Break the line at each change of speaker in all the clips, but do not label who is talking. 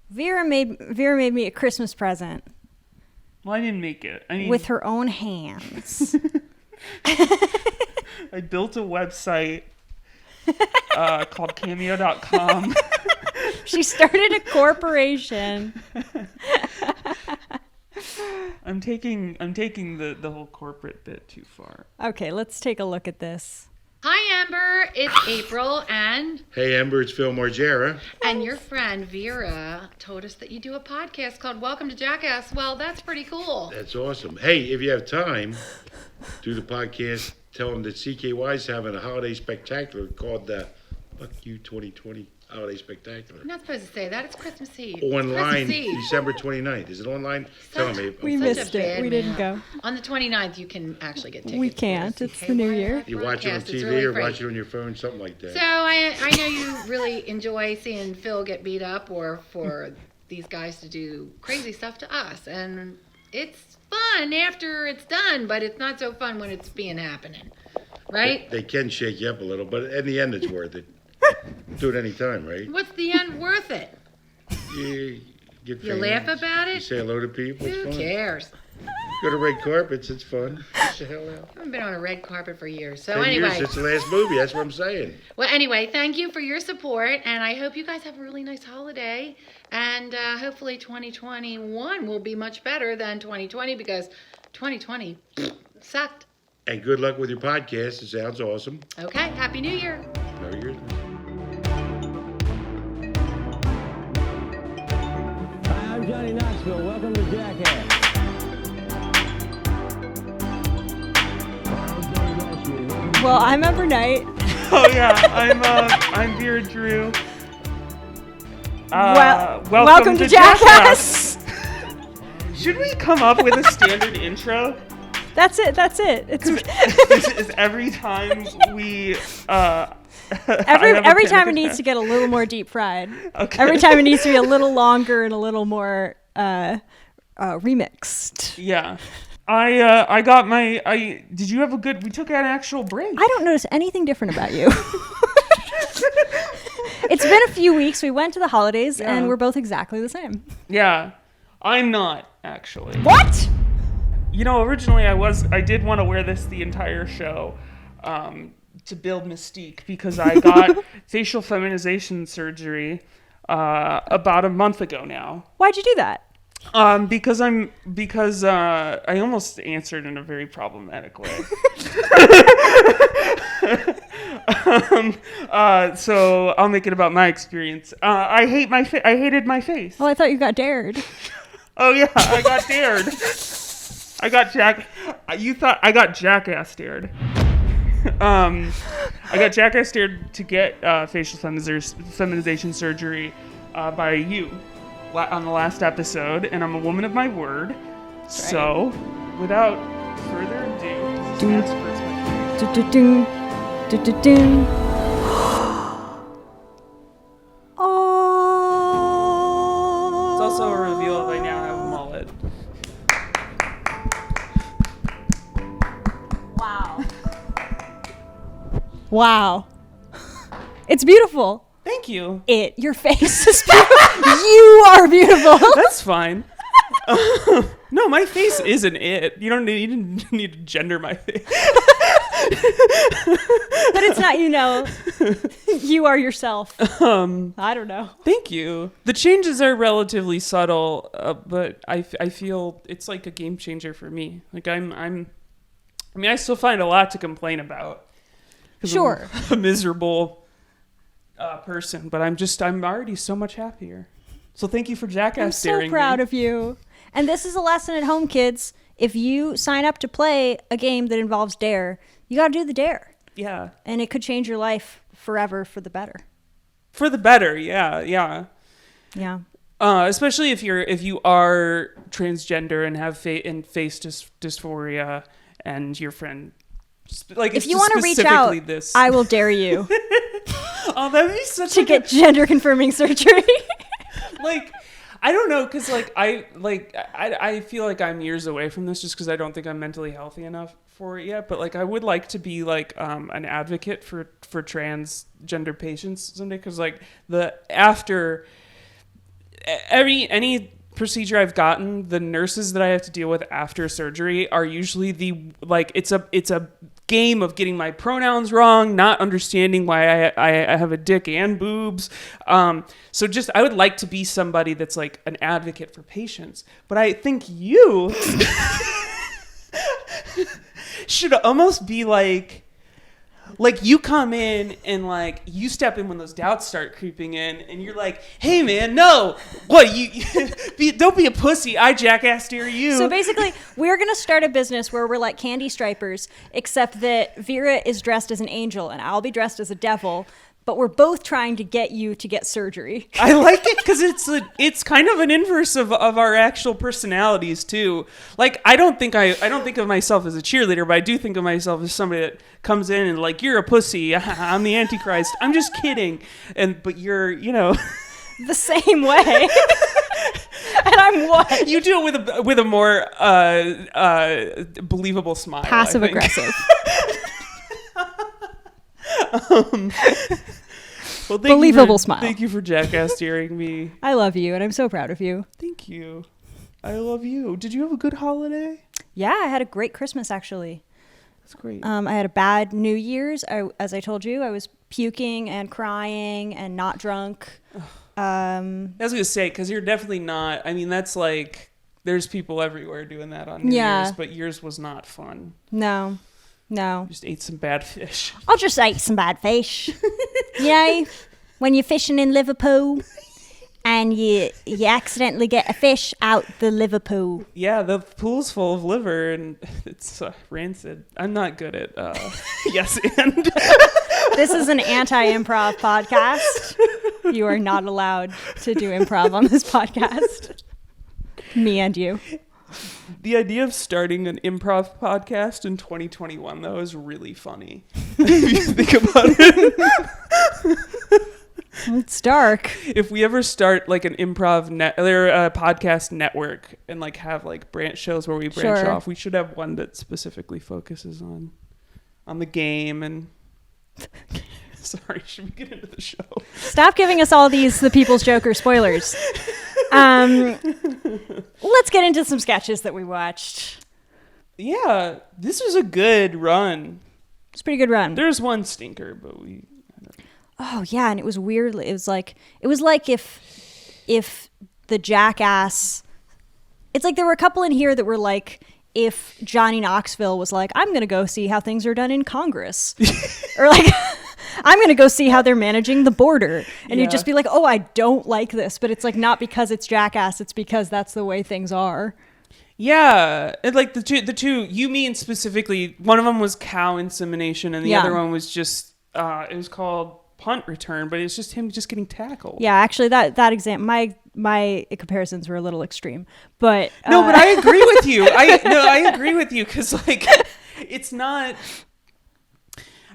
Vera made me a Christmas present.
Well, I didn't make it.
With her own hands.
I built a website called Cameo.com.
She started a corporation.
I'm taking the whole corporate bit too far.
Okay, let's take a look at this.
Hi, Ember. It's April and...
Hey, Ember, it's Phil Margera.
And your friend Vera told us that you do a podcast called Welcome to Jackass. Well, that's pretty cool.
That's awesome. Hey, if you have time, do the podcast. Tell them that CKY's having a holiday spectacular called the Fuck You 2020 Holiday Spectacular.
I'm not supposed to say that. It's Christmas Eve.
Online,
Christmas Eve.
December 29th. Is it online? Tell me.
We missed it. We didn't go.
On the 29th, you can actually get tickets.
We can't. It's the new year.
You watch it on TV
really
or
great.
watch it on your phone, something like that.
So I know you really enjoy seeing Phil get beat up or for these guys to do crazy stuff to us. And it's fun after it's done, but it's not so fun when it's happening. Right?
They can shake you up a little, but in the end, it's worth it. Do it anytime, right?
What's the end worth it?
You get
You
famous,
laugh about
You
it?
say hello to people. It's
Who
fun.
cares?
Go to red carpets. It's fun. Get the hell out.
I haven't been on a red carpet for years. So
10
anyway.
years since the last movie. That's what I'm saying.
Well, anyway, thank you for your support, and I hope you guys have a really nice holiday. And hopefully 2021 will be much better than 2020 because 2020 sucked.
And good luck with your podcast. It sounds awesome.
Okay, Happy New Year.
Merry Christmas.
Hi, I'm Johnny Knoxville. Welcome to Jackass.
Well, I'm Ember Knight.
Oh yeah, I'm Vera Drew.
Welcome to Jackass.
Should we come up with a standard intro?
That's it. It's
Is every time we
every time it needs to get a little more deep fried.
Okay.
Every time it needs to be a little longer and a little more remixed.
Yeah. I got my did you have a good we took an actual break?
I don't notice anything different about you. It's been a few weeks. We went to the holidays and we're both exactly the same.
Yeah. I'm not actually.
What?
You know, originally I did want to wear this the entire show to build mystique because I got facial feminization surgery about a month ago now.
Why'd you do that?
Because I almost answered in a very problematic way. So I'll make it about my experience. I hated my face.
Well, I thought you got dared.
Oh yeah, I got dared. You thought I got jackass dared. I got jackass dared to get facial feminization surgery by you on the last episode, and I'm a woman of my word. Right. So, without further ado,
Oh.
It's also a reveal that I now have a mullet.
Wow. It's beautiful.
Thank you.
Your face is beautiful. You are beautiful.
That's fine. No, my face isn't it. You don't need to gender my face.
But it's not, you are yourself. I don't know.
Thank you. The changes are relatively subtle, but I feel it's like a game changer for me. Like I still find a lot to complain about.
Sure.
I'm a miserable person, but I'm already so much happier. So thank you for jackass daring me.
I'm so proud of you. And this is a lesson at home, kids. If you sign up to play a game that involves dare, you got to do the dare.
Yeah.
And it could change your life forever for the better.
For the better, yeah.
Yeah.
Especially if you are transgender and have face dysphoria, and your friend, like,
if you want to reach out, I will dare you.
Oh, that'd be such
to get gender confirming surgery.
Like, I don't know, because I feel like I'm years away from this just because I don't think I'm mentally healthy enough for it yet. But I would like to be an advocate for transgender patients someday, because after any procedure I've gotten, the nurses that I have to deal with after surgery are usually it's a game of getting my pronouns wrong, not understanding why I have a dick and boobs. So just, I would like to be somebody that's like an advocate for patients, but I think you should almost be like you come in and like you step in when those doubts start creeping in and you're like, hey man, no, what don't be a pussy, I jackass steer you.
So basically, we're going to start a business where we're like candy stripers, except that Vera is dressed as an angel and I'll be dressed as a devil. But we're both trying to get you to get surgery.
I like it because it's kind of an inverse of our actual personalities too. Like I don't think of myself as a cheerleader, but I do think of myself as somebody that comes in and like, you're a pussy, I'm the Antichrist. I'm just kidding, but you're
the same way. And I'm what?
You do it with a more believable smile.
Passive aggressive.
Well,
believable smile.
Thank you for jackass steering me.
I love you, and I'm so proud of you.
Thank you. I love you. Did you have a good holiday?
Yeah, I had a great Christmas, actually.
That's great.
I had a bad New Year's. As I told you, I was puking and crying and not drunk.
I was going to say, because you're definitely not. I mean, that's like, there's people everywhere doing that on New Year's, but yours was not fun.
No.
Just ate some bad fish.
I'll just ate some bad fish. When you're fishing in Liverpool and you accidentally get a fish out the Liverpool.
Yeah, the pool's full of liver and it's rancid. I'm not good at yes and.
This is an anti-improv podcast. You are not allowed to do improv on this podcast. Me and you.
The idea of starting an improv podcast in 2021, though, is really funny. If you think about it.
It's dark.
If we ever start like an improv podcast network and like have like branch shows where we branch off, we should have one that specifically focuses on the game and... Sorry, should we get into the show?
Stop giving us all these The People's Joker spoilers. Let's get into some sketches that we watched.
Yeah, this was a good run.
It's a pretty good run.
There's one stinker, but
Oh yeah, and it was weird. It was like if the Jackass. It's like there were a couple in here that were like, if Johnny Knoxville was like, I'm gonna go see how things are done in Congress, or like, I'm gonna go see how they're managing the border, and you'd just be like, oh, I don't like this, but it's like not because it's Jackass, it's because that's the way things are.
Yeah, and like the two you mean specifically, one of them was cow insemination, and the other one was just it was called punt return, but it's just him just getting tackled.
Yeah, actually, that exam, my comparisons were a little extreme, but
no, but I agree with you. I agree with you because like it's not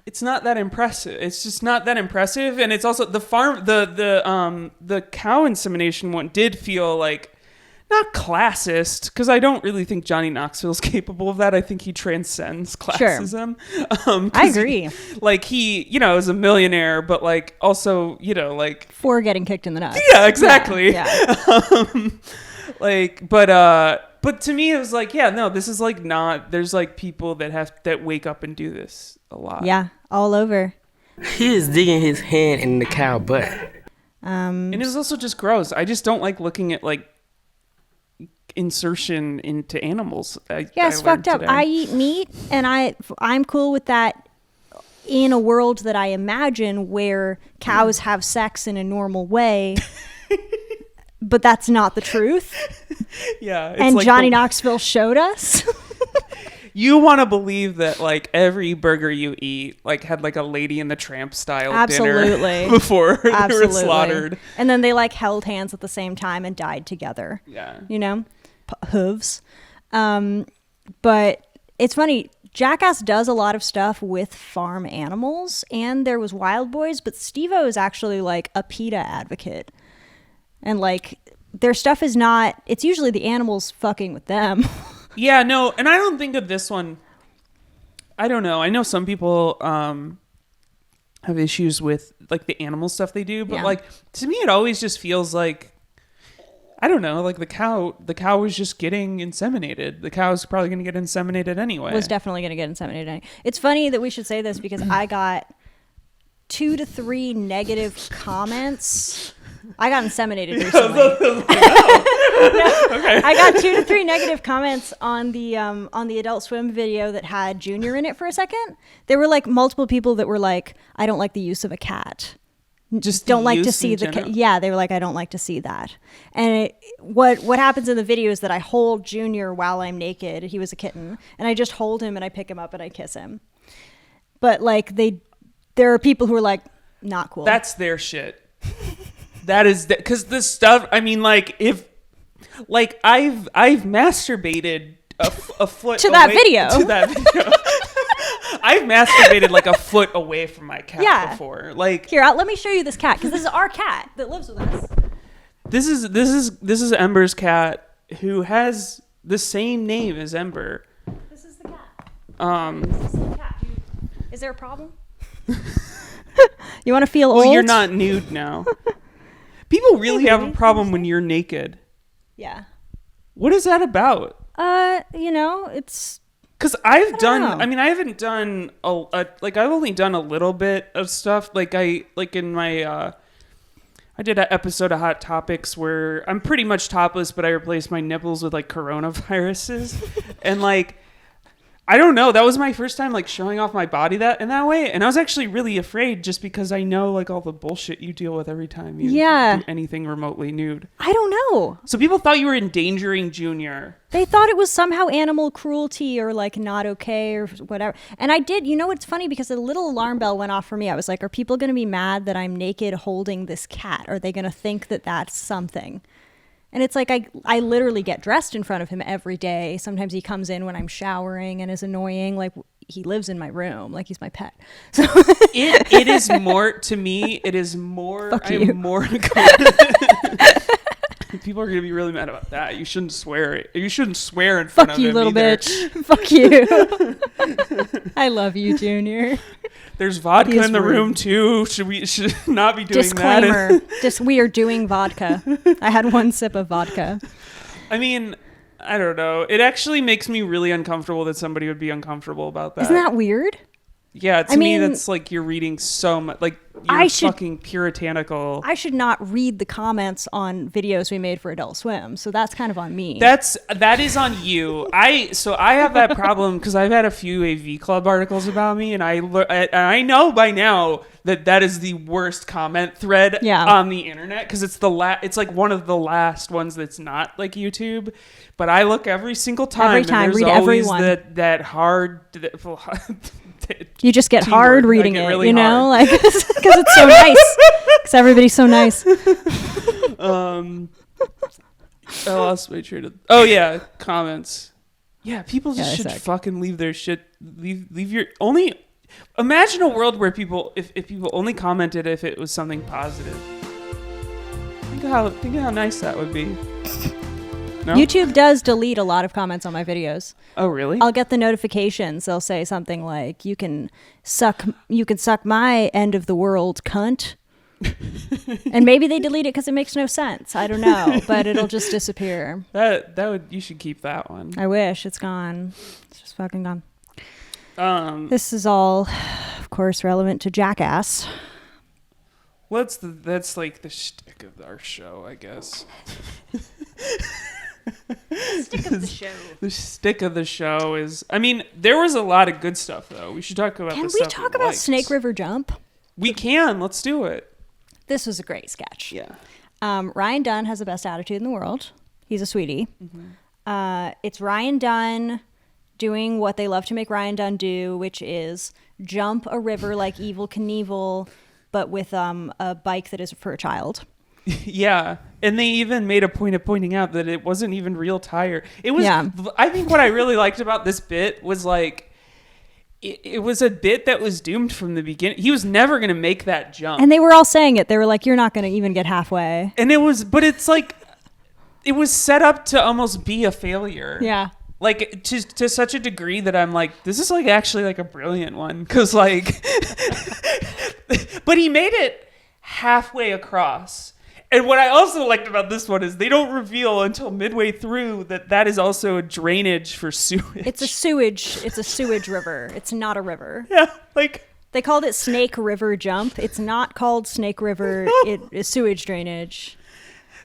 that impressive. It's just not that impressive, and it's also the cow insemination one did feel like not classist, because I don't really think Johnny Knoxville's capable of that. I think he transcends classism.
Sure. I agree.
He is a millionaire, but like also, like
for getting kicked in the nuts.
Yeah, exactly.
Yeah.
But to me, it was like, yeah, no, this is like not. There's like people that wake up and do this a lot.
Yeah, all over.
He is digging his hand in the cow butt.
And it was also just gross. I just don't like looking at like insertion into animals.
It's fucked up. I eat meat, and I'm cool with that in a world that I imagine where cows have sex in a normal way. But that's not the truth.
Yeah.
And like Johnny Knoxville showed us.
You want to believe that like every burger you eat like had like a Lady and the Tramp style dinner before they were slaughtered.
And then they like held hands at the same time and died together.
Yeah.
Hooves. But it's funny. Jackass does a lot of stuff with farm animals, and there was Wild Boys, but Steve-O is actually like a PETA advocate. And like their stuff is not, it's usually the animals fucking with them.
Yeah, no, and I don't think of this one. I don't know. I know some people have issues with like the animal stuff they do, but like to me it always just feels like I don't know, like the cow was just getting inseminated. The cow's probably going to get inseminated anyway.
Was definitely going to get inseminated. It's funny that we should say this because I got 2 to 3 negative comments. I got inseminated recently. I got 2 to 3 negative comments on the Adult Swim video that had Junior in it for a second. There were like multiple people that were like, I don't like the use of a cat.
Just
don't like to see the cat. Yeah, they were like, I don't like to see that. And what happens in the video is that I hold Junior while I'm naked. He was a kitten, and I just hold him and I pick him up and I kiss him. But like there are people who are like, not cool.
That's their shit. That is because this stuff. I mean, like if like I've masturbated a foot
to that video.
To that video. I've masturbated like a foot away from my cat before. Like
here, let me show you this cat because this is our cat that lives with us.
This is Ember's cat who has the same name as Ember.
This is the cat. This is the cat. Is there a problem? You want to feel old?
Well, you're not nude now. People really have a problem when you're naked.
Yeah.
What is that about?
It's
because I've done. I mean, I haven't done like I've only done a little bit of stuff. Like in my. I did an episode of Hot Topics where I'm pretty much topless, but I replaced my nipples with like coronaviruses, and like. I don't know. That was my first time like showing off my body in that way. And I was actually really afraid just because I know like all the bullshit you deal with every time you do anything remotely nude.
I don't know.
So people thought you were endangering Junior.
They thought it was somehow animal cruelty or like not okay or whatever. And I did, it's funny because a little alarm bell went off for me. I was like, are people going to be mad that I'm naked holding this cat? Are they going to think that that's something? And it's like I literally get dressed in front of him every day. Sometimes he comes in when I'm showering and is annoying. Like he lives in my room, like he's my pet. So
it is more to me. It is more.
Fuck
I'm
you.
more. People are gonna be really mad about that. You shouldn't swear. You shouldn't swear in front of him.
Fuck you, little
either.
bitch. Fuck you. I love you, Junior.
There's vodka
He's
in the
rude.
room too. Should not be doing
Disclaimer.
that.
We are doing vodka. I had 1 sip of vodka.
I mean, I don't know. It actually makes me really uncomfortable that somebody would be uncomfortable about that.
Isn't that weird?
Yeah, to me, that's like you're reading so much. Like you're fucking puritanical.
I should not read the comments on videos we made for Adult Swim, so that's kind of on me.
That is on you. I have that problem because I've had a few AV Club articles about me, and I know by now that is the worst comment thread on the internet because it's it's like one of the last ones that's not like YouTube. But I look every single time.
Every time,
and there's
read
always
everyone.
that hard.
You just get
T-word.
hard reading it,
really
like because it's so nice. Because everybody's so nice.
I lost my train of. Oh yeah, comments. Yeah, people just should fucking leave their shit. Leave your only. Imagine a world where people, if people only commented if it was something positive. Think of how nice that would be. No?
YouTube does delete a lot of comments on my videos.
Oh, really?
I'll get the notifications. They'll say something like, "You can suck my end of the world, cunt." And maybe they delete it because it makes no sense. I don't know, but it'll just disappear.
You should keep that one.
I wish. It's gone. It's just fucking gone. This is all, of course, relevant to Jackass.
That's like the shtick of our show, I guess.
Stick of the show.
The stick of the show is, I mean, there was a lot of good stuff though. We should talk about.
Can
the
we
stuff
talk about
liked.
Snake River Jump?
We can. Let's do it.
This was a great sketch.
Yeah.
Ryan Dunn has the best attitude in the world. He's a sweetie.
Mm-hmm.
It's Ryan Dunn doing what they love to make Ryan Dunn do, which is jump a river like Evel Knievel, but with a bike that is for a child.
Yeah, and they even made a point of pointing out that it wasn't even real tire. It was.
Yeah.
I think what I really liked about this bit was like, it was a bit that was doomed from the beginning. He was never going to make that jump,
And they were all saying it. They were like, "You're not going to even get halfway."
and but it's like, it was set up to almost be a failure.
Yeah.
Like to such a degree that I'm like, this is like actually like a brilliant one because like, but he made it halfway across. And what I also liked about this one is they don't reveal until midway through that is also a drainage for sewage.
It's a sewage river. It's not a river.
Yeah, like
They called it Snake River Jump. It's not called Snake River. It is sewage drainage.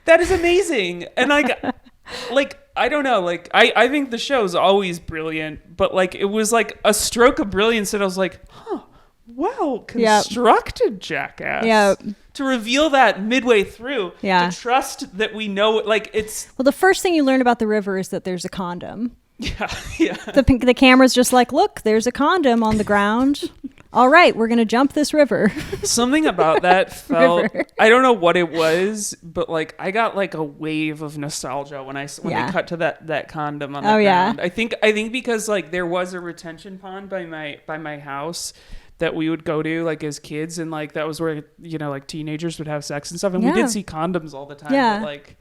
that is amazing. And like I don't know, like I think the show is always brilliant, but like it was like a stroke of brilliance that I was like, huh, well constructed, Jackass.
Yeah.
To reveal that midway through,
Yeah.
to trust that we know, like it's
Well, the first thing you learn about the river is that there's a condom.
yeah.
The camera's just like, look, there's a condom on the ground. All right, we're going to jump this river.
Something about that felt,
River.
I don't know what it was, but like I got like a wave of nostalgia when they cut to that condom on the ground. I think because like there was a retention pond by my house that we would go to like as kids, and like that was where, you know, like teenagers would have sex and stuff, and we did see condoms all the time.
Yeah.
But like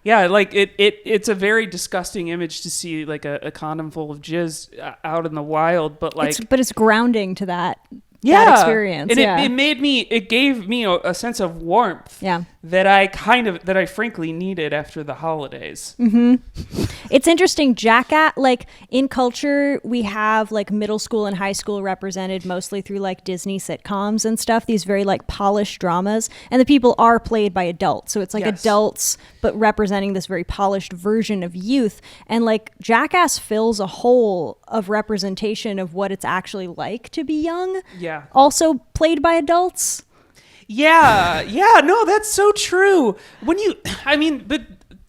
yeah, like it's a very disgusting image to see like a condom full of jizz out in the wild, but like
It's grounding to that experience.
And
yeah.
it gave me a sense of warmth that I frankly needed after the holidays.
It's interesting. Jackass, like in culture, we have like middle school and high school represented mostly through like Disney sitcoms and stuff, these very like polished dramas. And the people are played by adults. So it's like adults, but representing this very polished version of youth. And like Jackass fills a hole of representation of what it's actually like to be young.
Yeah.
Also played by adults.
Yeah. No, that's so true. But do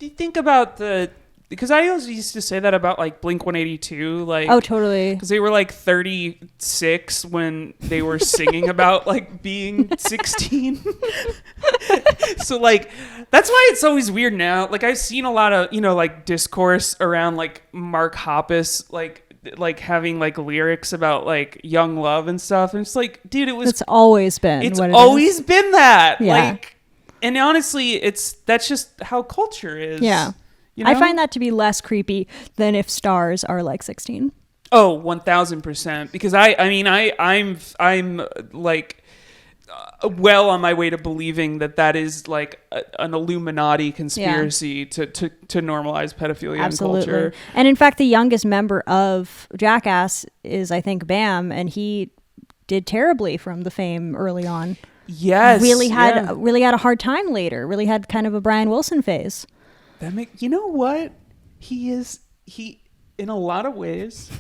you think about because I always used to say that about like Blink-182, like,
Oh, totally.
because they were like 36 when they were singing about like being 16. So like that's why it's always weird now. Like I've seen a lot of, you know, like discourse around like Mark Hoppus like having like lyrics about like young love and stuff, and it's like, dude, it's
always been what it
always
is.
been that.
Yeah.
Like, and honestly, that's just how culture is.
Yeah.
You know?
I find that to be less creepy than if stars are like 16.
Oh, 1000%. Because I'm like well on my way to believing that is like an Illuminati conspiracy to normalize pedophilia in culture.
And in fact, the youngest member of Jackass is, I think, Bam, and he did terribly from the fame early on.
Yes.
Really had a hard time later. Really had kind of a Brian Wilson phase.
You know what? He in a lot of ways,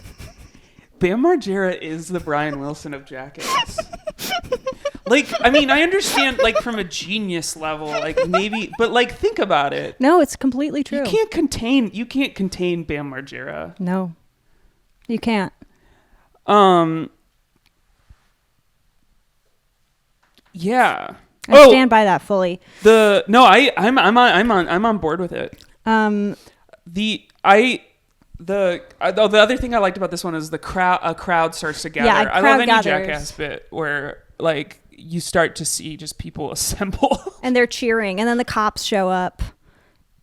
Bam Margera is the Brian Wilson of Jackass. Like, I mean, I understand, like, from a genius level, like, maybe, but, like, think about it.
No, it's completely true.
You can't contain Bam Margera.
No, you can't.
Yeah.
I stand by that fully.
I'm on board with it. The other thing I liked about this one is a crowd starts to gather.
Yeah,
I love any
gathers.
Jackass bit where like you start to see just people assemble
and they're cheering, and then the cops show up,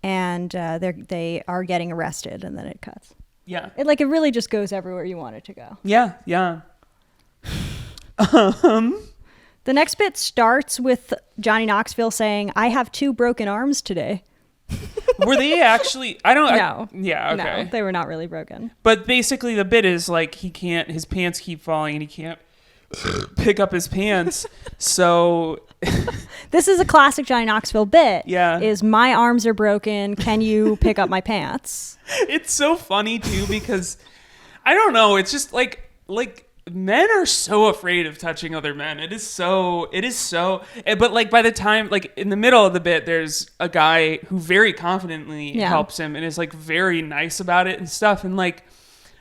and they are getting arrested, and then it cuts.
Yeah,
it really just goes everywhere you want it to go.
Yeah.
The next bit starts with Johnny Knoxville saying, "I have 2 broken arms today."
Were they actually? I don't know.
No.
Yeah. Okay.
No, they were not really broken.
But basically, the bit is like his pants keep falling, and he can't pick up his pants. So
this is a classic Johnny Knoxville bit.
Yeah.
Is my arms are broken. Can you pick up my pants?
It's so funny too because I don't know. It's just like men are so afraid of touching other men. It is so. But like by the time, like in the middle of the bit, there's a guy who very confidently helps him and is like very nice about it and stuff. And like,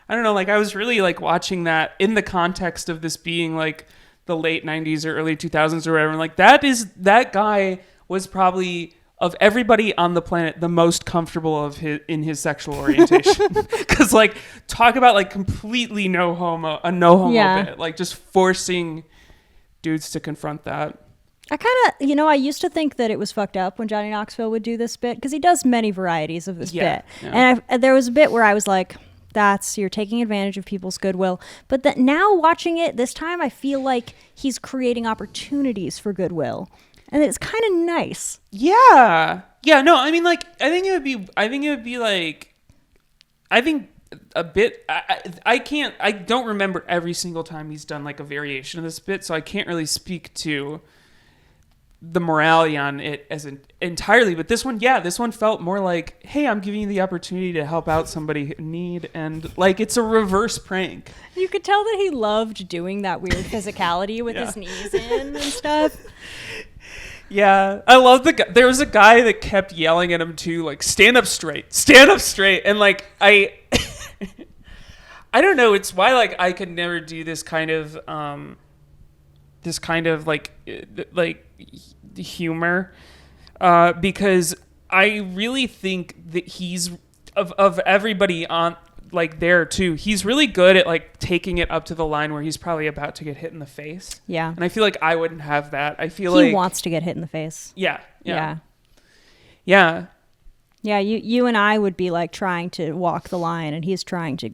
I don't know, like I was really like watching that in the context of this being like the late 90s or early 2000s or whatever. And like that guy was probably, of everybody on the planet, the most comfortable in his sexual orientation. Because like talk about like completely no homo bit, like just forcing dudes to confront that.
I kind of, I used to think that it was fucked up when Johnny Knoxville would do this bit, because he does many varieties of this bit. Yeah. And there was a bit where I was like, you're taking advantage of people's goodwill. But that now watching it this time, I feel like he's creating opportunities for goodwill. And it's kind of nice.
Yeah. Yeah, no, I mean, like, I think a bit, I don't remember every single time he's done, like, a variation of this bit, so I can't really speak to the morality on it as entirely, but this one felt more like, hey, I'm giving you the opportunity to help out somebody in need, and, like, it's a reverse prank.
You could tell that he loved doing that weird physicality with his knees in and stuff.
Yeah, I love there was a guy that kept yelling at him too, like, stand up straight, and, like, I don't know, it's why, like, I could never do this kind of like humor, because I really think that he's of everybody on, like, there too, he's really good at, like, taking it up to the line where he's probably about to get hit in the face.
Yeah.
And I feel like I wouldn't have that. I feel
he
like
wants to get hit in the face.
Yeah.
Yeah, you and I would be, like, trying to walk the line, and he's trying to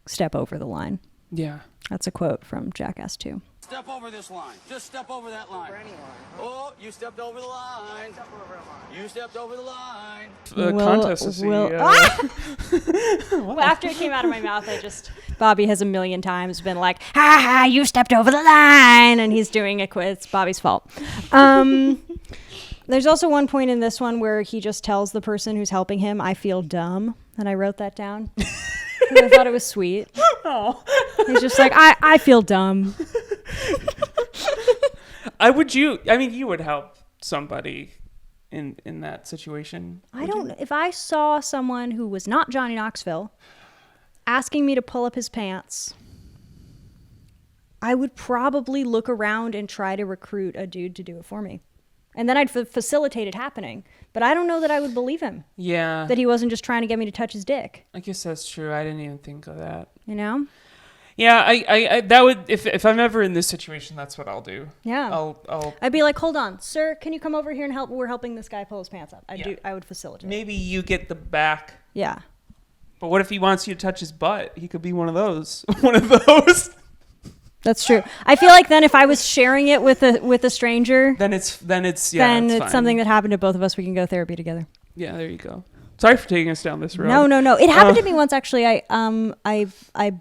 step over the line.
Yeah.
That's a quote from Jackass 2.
Step over this line. Just step over that line. Oh, you stepped over the line. You stepped over the line.
The contest is
Well, after it came out of my mouth, Bobby has a million times been like, ha ha, you stepped over the line, and he's doing it. It's Bobby's fault. There's also one point in this one where he just tells the person who's helping him, I feel dumb, and I wrote that down. I thought it was sweet.
Oh.
He's just like, I feel dumb.
You would help somebody in that situation.
If I saw someone who was not Johnny Knoxville asking me to pull up his pants, I would probably look around and try to recruit a dude to do it for me. And then I'd facilitate it happening. But I don't know that I would believe him.
Yeah.
That he wasn't just trying to get me to touch his dick.
I guess that's true. I didn't even think of that.
You know?
Yeah, I that would, if I'm ever in this situation, that's what I'll do.
Yeah. I'd be like, hold on, sir, can you come over here and help? We're helping this guy pull his pants up. I would facilitate.
Maybe you get the back.
Yeah.
But what if he wants you to touch his butt? He could be one of those. One of those.
That's true. I feel like then if I was sharing it with a stranger,
then it's
it's
fine.
something that happened to both of us. We can go therapy together.
Yeah, there you go. Sorry for taking us down this road.
No. It happened to me once, actually. I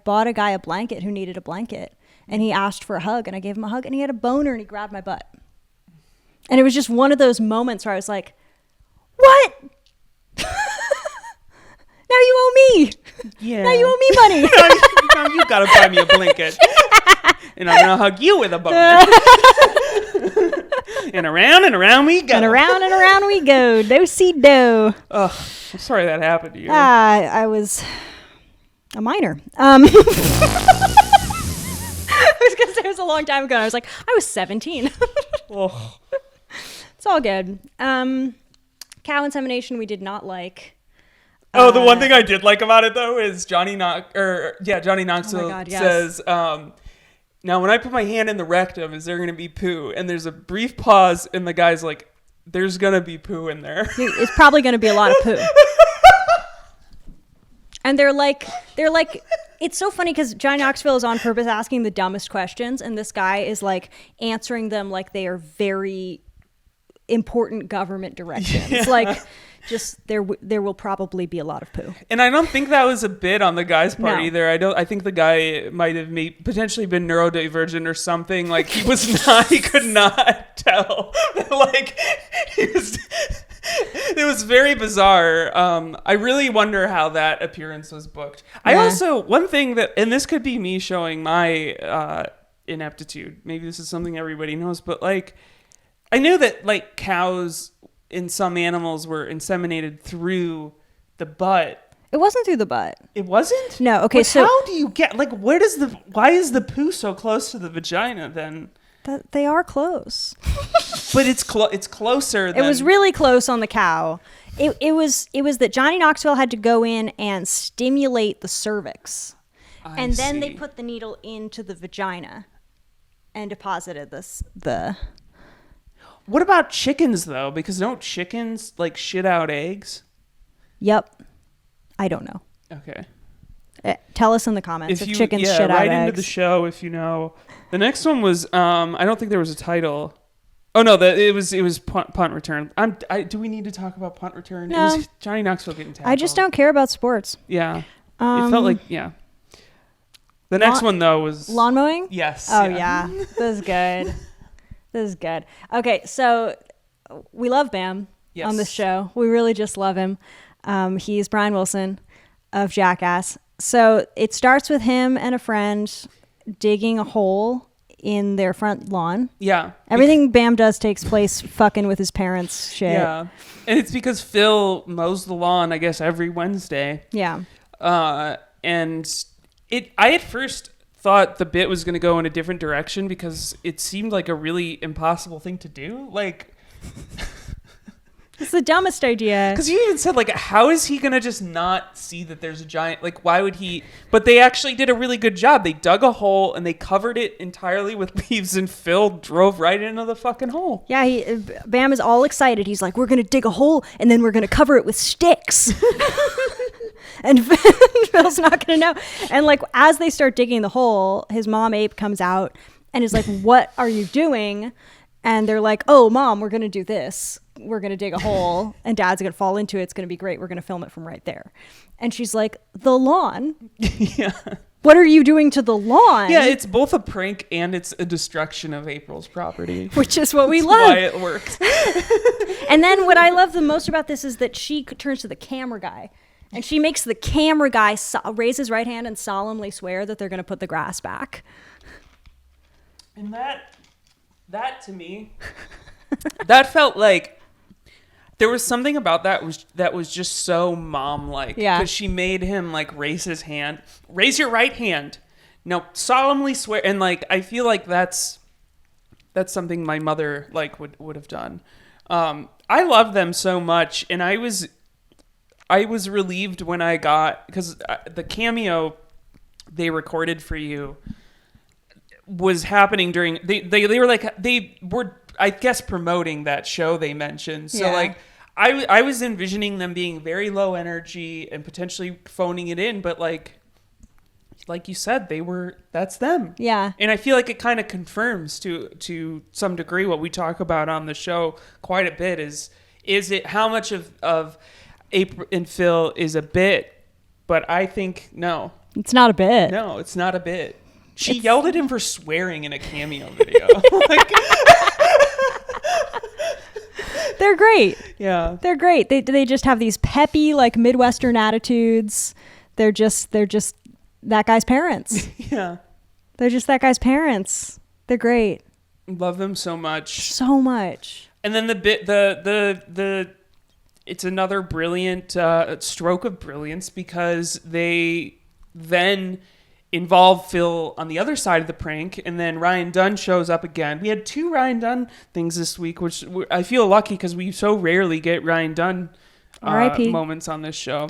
bought a guy a blanket who needed a blanket, and he asked for a hug, and I gave him a hug, and he had a boner, and he grabbed my butt. And it was just one of those moments where I was like, what? Now you owe me.
Yeah.
Now you owe me money.
Now you gotta buy me a blanket. And I'm gonna hug you with a boner. And around we go.
And around we go. Do-si-do.
Oh, I'm sorry that happened to you.
I was a minor. I was going to say it was a long time ago. And I was like, I was 17.
Oh.
It's all good. Cow insemination we did not like.
Oh, the one thing I did like about it, though, is Johnny Knoxville says, now when I put my hand in the rectum, is there going to be poo? And there's a brief pause, and the guy's like, there's going to be poo in there.
It's probably going to be a lot of poo. And they're like, it's so funny because Johnny Knoxville is on purpose asking the dumbest questions, and this guy is like answering them like they are very important government directions.
Yeah.
Like, just there will probably be a lot of poo.
And I don't think that was a bit on the guy's part
No.
either. I think the guy might have potentially been neurodivergent or something. Like he could not tell. Like it was very bizarre. I really wonder how that appearance was booked.
Yeah.
One thing that, and this could be me showing my ineptitude. Maybe this is something everybody knows, but like I knew that like cows in some animals were inseminated through the butt.
It wasn't through the butt.
It wasn't?
No. Okay.
But
So
how do you get, like, why is the poo so close to the vagina then?
that they are close.
But it's closer than...
It was really close on the cow. It was that Johnny Knoxville had to go in and stimulate the cervix. And then they put the needle into the vagina and deposited the...
What about chickens, though? Because don't chickens, like, shit out eggs?
Yep. I don't know.
Okay.
Tell us in the comments if chickens shit out
write
eggs.
into the show if you know. The next one was, I don't think there was a title. Oh no, it was punt return. Do we need to talk about punt return?
No.
It was Johnny Knoxville getting tackled.
I just don't care about sports.
Yeah. It felt like The next one though was
lawn mowing.
Yes.
Oh yeah. This is good. This is good. Okay, so we love Bam on this show. We really just love him. He's Brian Wilson of Jackass. So it starts with him and a friend digging a hole in their front lawn.
Yeah.
Everything Bam does takes place fucking with his parents' shit.
Yeah. And it's because Phil mows the lawn, I guess, every Wednesday.
Yeah.
And I at first thought the bit was going to go in a different direction because it seemed like a really impossible thing to do. Like,
it's the dumbest idea.
because you even said, like, how is he going to just not see that there's a giant, like, why would he? But they actually did a really good job. They dug a hole and they covered it entirely with leaves, and Phil drove right into the fucking hole.
Yeah, Bam is all excited. He's like, we're going to dig a hole and then we're going to cover it with sticks. And Phil's not going to know. And like, as they start digging the hole, his mom, Ape, comes out and is like, what are you doing? And they're like, oh, Mom, we're going to do this. We're going to dig a hole and Dad's going to fall into it. It's going to be great. We're going to film it from right there. And she's like, the lawn?
Yeah.
What are you doing to the lawn?
Yeah, it's both a prank and it's a destruction of April's property.
Which is what we
That's
love.
why it works.
And then what I love the most about this is that she turns to the camera guy and she makes the camera guy raise his right hand and solemnly swear that they're going to put the grass back.
And that to me, that felt like there was something about that was just so mom-like.
Yeah.
Because she made him like raise his hand. Raise your right hand. No, solemnly swear. And like, I feel like that's something my mother like would have done. I love them so much. And I was relieved when I got, because the cameo they recorded for you was happening during, they were I guess promoting that show they mentioned. So like I was envisioning them being very low energy and potentially phoning it in, but like you said, that's them. Yeah. And I feel like it kind of confirms to some degree what we talk about on the show quite a bit is it how much of Ape and Phil is a bit, but I think no.
It's not a bit.
No, it's not a bit. She yelled at him for swearing in a cameo video. Like,
they're great.
Yeah.
They're great. They just have these peppy, like Midwestern attitudes. They're just that guy's parents.
Yeah.
They're just that guy's parents. They're great.
Love them so much.
So much.
And then it's another brilliant stroke of brilliance because they then involve Phil on the other side of the prank, and then Ryan Dunn shows up again. We had 2 Ryan Dunn things this week, which I feel lucky because we so rarely get Ryan Dunn moments on this show.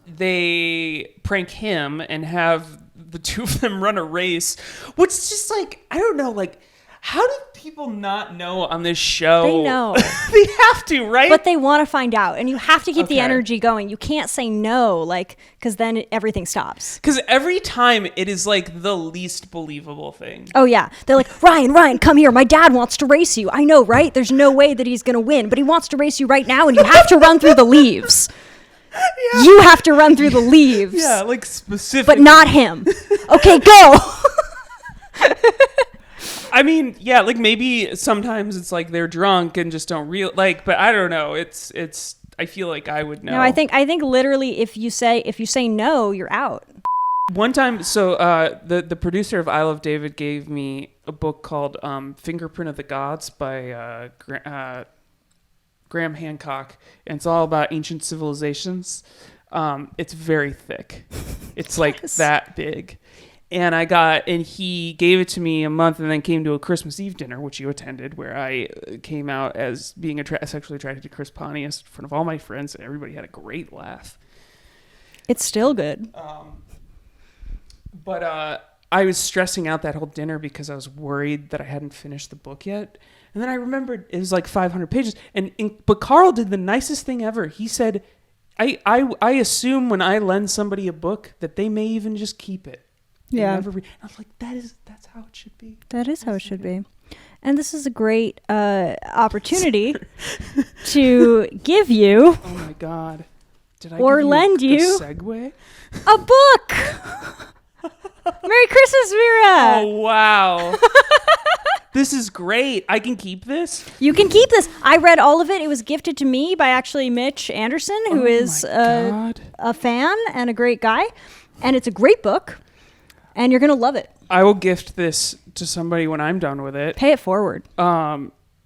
They prank him and have the 2 of them run a race, which is just like, I don't know, like, how do people not know on this show?
They know.
They have to, right?
But they want to find out, and you have to keep the energy going. You can't say no, like, because then everything stops.
Because every time it is like the least believable thing.
Oh yeah, they're like, Ryan, come here. My dad wants to race you. I know, right? There's no way that he's gonna win, but he wants to race you right now, and you have to run through the leaves. Yeah. You have to run through the leaves.
Yeah, like specifically.
But not him. Okay, go.
I mean, yeah, like maybe sometimes it's like they're drunk and just don't but I don't know. It's I feel like I would know.
No, I think literally if you say no, you're out.
One time, so the producer of I Love David gave me a book called Fingerprint of the Gods by Graham Hancock, and it's all about ancient civilizations. It's very thick. It's like that big. And he gave it to me a month and then came to a Christmas Eve dinner, which you attended, where I came out as being sexually attracted to Chris Pontius in front of all my friends, and everybody had a great laugh.
It's still good.
But I was stressing out that whole dinner because I was worried that I hadn't finished the book yet. And then I remembered it was like 500 pages. But Carl did the nicest thing ever. He said, I assume when I lend somebody a book that they may even just keep it.
Yeah.
I was like, that's how it should be.
That is how it should be. And this is a great opportunity to give you
Oh my God. Did I
Or
give
lend
a
you-
segue?
a book. Merry Christmas, Vera.
Oh, wow. This is great. I can keep this?
You can keep this. I read all of it. It was gifted to me by actually Mitch Anderson, who is
God.
a fan and a great guy. And it's a great book. And you're going to love it.
I will gift this to somebody when I'm done with it.
Pay it forward.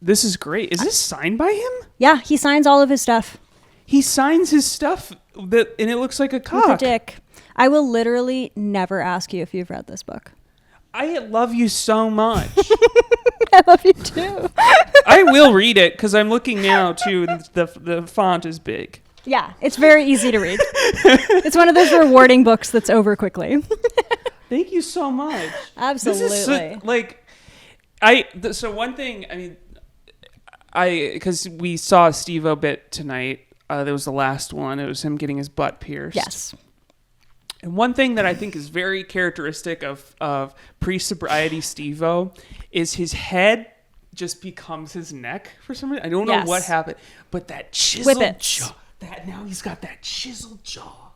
This is great. Is this signed by him?
Yeah, he signs all of his stuff
He signs his stuff and it looks like a
with a
cock.
dick. I will literally never ask you if you've read this book.
I love you so much.
I love you too.
I will read it because I'm looking now too. The font is big.
Yeah, it's very easy to read. It's one of those rewarding books that's over quickly.
Thank you so much.
Absolutely.
This is so one thing. I mean, because we saw Steve-O bit tonight. That was the last one. It was him getting his butt pierced.
Yes.
And one thing that I think is very characteristic of pre-sobriety Steve-O is his head just becomes his neck for some reason. I don't know
Yes.
what happened, but that chiseled
Whippets.
jaw. Now he's got that chiseled jaw.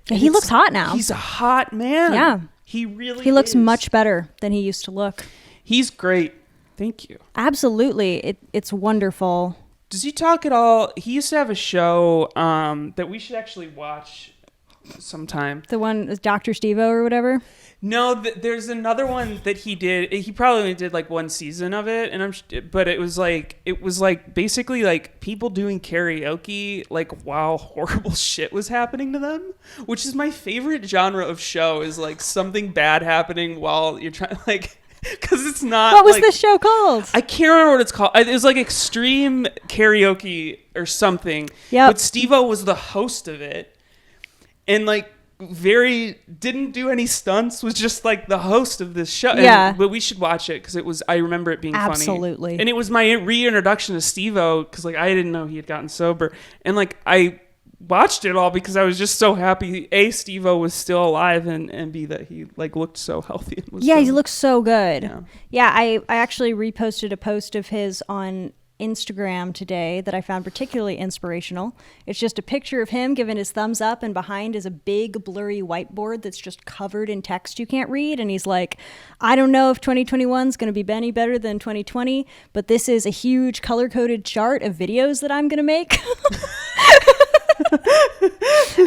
Yeah,
And
he
it's-
looks hot now.
He's a hot man.
Yeah.
He really
He looks
is.
much better than he used to look.
He's great. Thank you.
Absolutely. It's wonderful.
Does he talk at all? He used to have a show that we should actually watch sometime.
The one with Dr. Steve-O or whatever.
No, there's another one that he did. He probably only did like one season of it, but it was like basically like people doing karaoke like while horrible shit was happening to them, which is my favorite genre of show. Is like something bad happening while you're trying like. Because it's not.
What was
like,
this show called?
I can't remember what it's called. It was like Extreme Karaoke or something.
Yep.
But Steve-O was the host of it. And like didn't do any stunts, was just like the host of this show.
Yeah.
But we should watch it because I remember it being funny.
Absolutely.
And it was my reintroduction to Steve-O because like I didn't know he had gotten sober. And like I watched it all because I was just so happy A, Steve-O was still alive, and B, that he like looked so healthy and was
Yeah,
so,
he looks so good.
Yeah.
Yeah, I actually reposted a post of his on Instagram today that I found particularly inspirational. It's just a picture of him giving his thumbs up, and behind is a big blurry whiteboard that's just covered in text you can't read. And he's like, I don't know if 2021 is going to be any better than 2020, but this is a huge color-coded chart of videos that I'm going to make.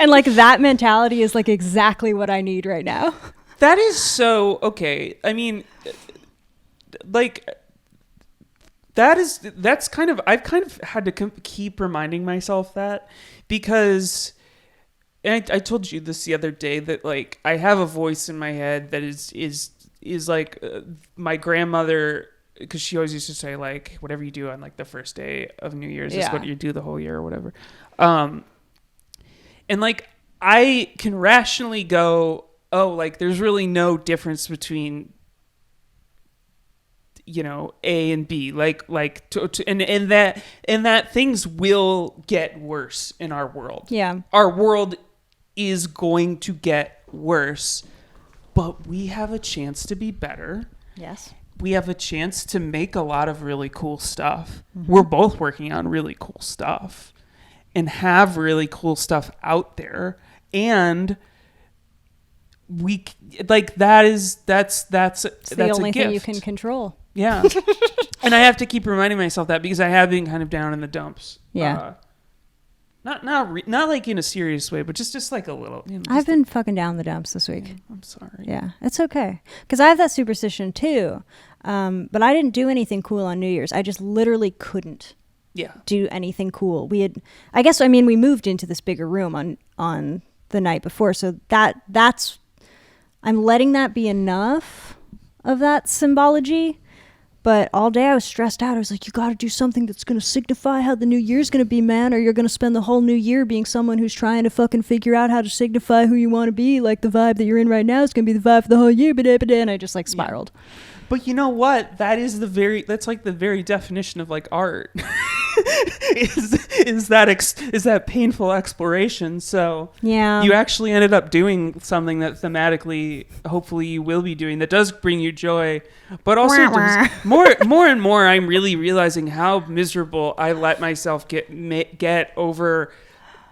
And like that mentality is like exactly what I need right now.
That is so okay. I mean, like that's kind of I've kind of had to keep reminding myself that because and I told you this the other day that like I have a voice in my head that is like my grandmother, because she always used to say like whatever you do on like the first day of New Year's is what you do the whole year or whatever. And like I can rationally go, oh, like there's really no difference between, you know, A and B, and that things will get worse in our world.
Yeah.
Our world is going to get worse, but we have a chance to be better.
Yes.
We have a chance to make a lot of really cool stuff. Mm-hmm. We're both working on really cool stuff and have really cool stuff out there. And we like that's
the only
a
thing you
gift.
can control.
Yeah. And I have to keep reminding myself that because I have been kind of down in the dumps.
Yeah.
Not like in a serious way, but just like a little. You know,
I've been fucking down the dumps this week.
I'm sorry.
Yeah, it's okay. Because I have that superstition too. But I didn't do anything cool on New Year's. I just literally couldn't do anything cool. We moved into this bigger room on the night before. So that's, I'm letting that be enough of that symbology. But all day I was stressed out. I was like, you got to do something that's going to signify how the new year's going to be, man, or you're going to spend the whole new year being someone who's trying to fucking figure out how to signify who you want to be. Like the vibe that you're in right now is going to be the vibe for the whole year. And I just like spiraled.
But you know what? That's like the very definition of like art. is that painful exploration. So
Yeah.
you actually ended up doing something that thematically, hopefully, you will be doing that does bring you joy, but also just more and more. I'm really realizing how miserable I let myself get over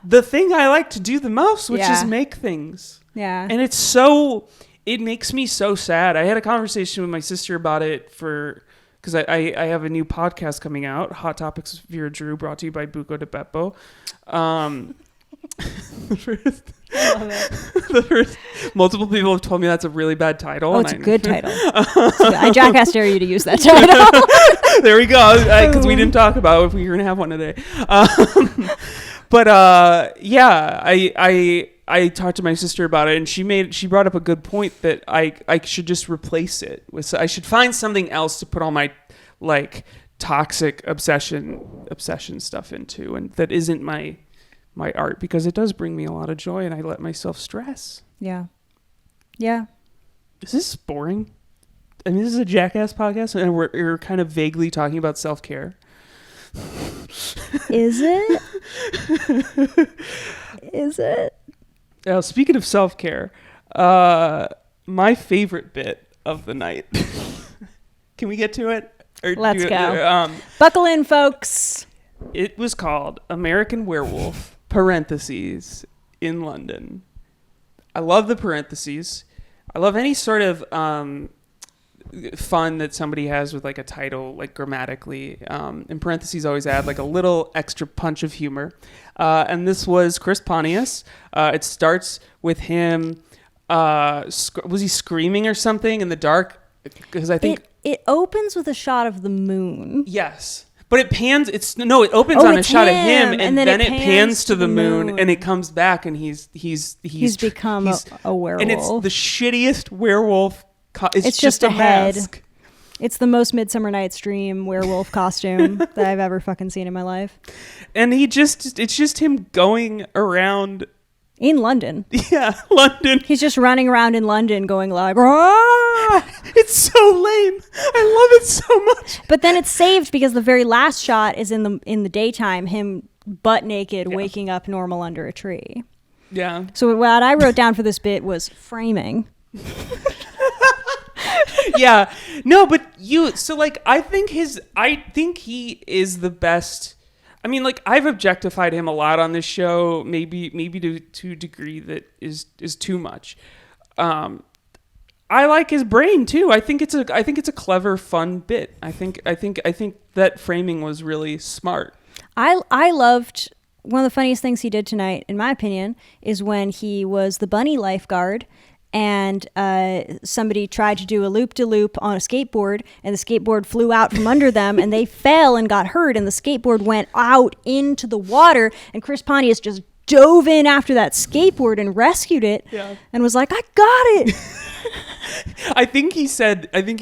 the thing I like to do the most, which is make things.
Yeah.
And it makes me so sad. I had a conversation with my sister about it because I have a new podcast coming out, Hot Topics with Vera Drew, brought to you by Buco de Beppo. The first, multiple people have told me that's a really bad title.
Oh, it's a good title. I jackass dare you to use that title.
There we go, because we didn't talk about if we were going to have one today. But I talked to my sister about it, and she brought up a good point that I should just replace it with. I should find something else to put all my like toxic obsession stuff into, and that isn't my art, because it does bring me a lot of joy, and I let myself stress.
Yeah. Yeah.
Is this boring? I mean, this is a Jackass podcast, and we're kind of vaguely talking about self-care.
Is it? Is it?
Speaking of self-care, my favorite bit of the night. Can we get to it?
Let's go. Buckle in, folks.
It was called American Werewolf, parentheses, in London. I love the parentheses. I love any sort of fun that somebody has with like a title, like grammatically. In parentheses always add like a little extra punch of humor. And this was Chris Pontius. It starts with him, was he screaming or something in the dark? Because I think...
It opens with a shot of the moon.
Yes. But it pans, it opens on a shot of him, and then it pans to the moon, and it comes back, and he's
become a werewolf.
And it's the shittiest werewolf. It's
just a head.
mask.
It's the most Midsummer Night's Dream werewolf costume that I've ever fucking seen in my life.
And it's just him going around.
In London.
Yeah, London.
He's just running around in London going like, "Rah!"
It's so lame. I love it so much.
But then it's saved because the very last shot is in the daytime, him butt naked, waking up normal under a tree.
Yeah.
So what I wrote down for this bit was framing.
Yeah. No, but I think he is the best. I mean, like, I've objectified him a lot on this show, maybe to a degree that is too much. I like his brain too. I think it's a clever, fun bit. I think that framing was really smart.
I loved one of the funniest things he did tonight, in my opinion, is when he was the bunny lifeguard. And somebody tried to do a loop-de-loop on a skateboard, and the skateboard flew out from under them, and they fell and got hurt, and the skateboard went out into the water, and Chris Pontius just dove in after that skateboard and rescued it, and was like, "I got it."
I think he